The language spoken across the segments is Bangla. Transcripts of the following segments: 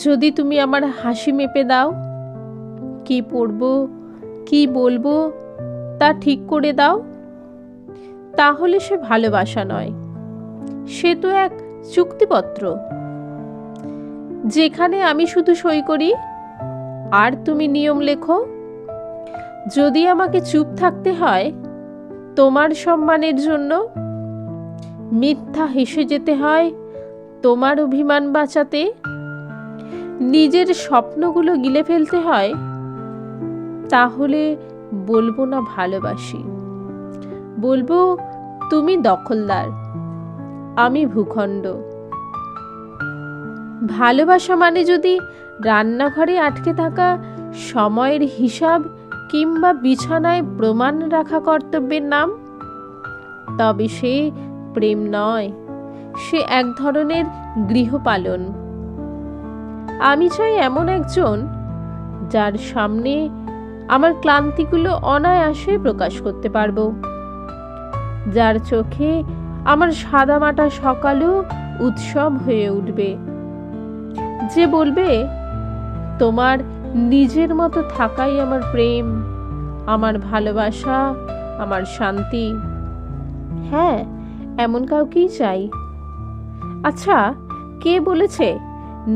যদি তুমি আমার হাসি মেপে দাও, কি পড়বো কি বলবো তা ঠিক করে দাও, তাহলে সে ভালোবাসা নয়, সে তো এক চুক্তিপত্র, যেখানে আমি শুধু সই করি আর তুমি নিয়ম লেখো। যদি আমাকে চুপ থাকতে হয় তোমার সম্মানের জন্য, মিথ্যা হেসে যেতে হয় তোমার অভিমান বাঁচাতে, নিজের স্বপ্নগুলো গিলে ফেলতে হয়, তাহলে বলবো না ভালোবাসি, বলবো তুমি দখলদার, আমি ভূখণ্ড। ভালোবাসা মানে যদি রান্নাঘরে আটকে থাকা সময়ের হিসাব কিংবা বিছানায় প্রমাণ রাখা কর্তব্যের নাম, তবে সে প্রেম নয়, সে এক ধরনের গৃহপালন। আমি চাই এমন একজন যার সামনে আমার ক্লান্তিগুলো অনায়াসে প্রকাশ করতে পারবো, যার চোখে আমার সাদামাটা সকালও উৎসব হয়ে উঠবে, যে বলবে তোমার নিজের মতো থাকাই আমার প্রেম, আমার ভালোবাসা, আমার শান্তি। হ্যাঁ, এমন কাউকেই চাই। আচ্ছা, কে বলেছে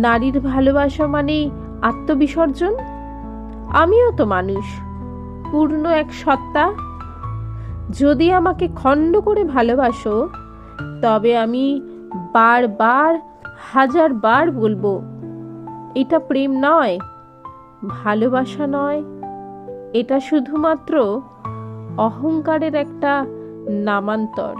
নারীর ভালোবাসা মানে আত্মবিসর্জন? আমিও তো মানুষ, পূর্ণ এক সত্তা। যদি আমাকে খণ্ড করে ভালোবাসো, তবে আমি বারবার, হাজার বার বলবো, এটা প্রেম নয়, ভালোবাসা নয়, এটা শুধুমাত্র অহংকারের একটা নামান্তর।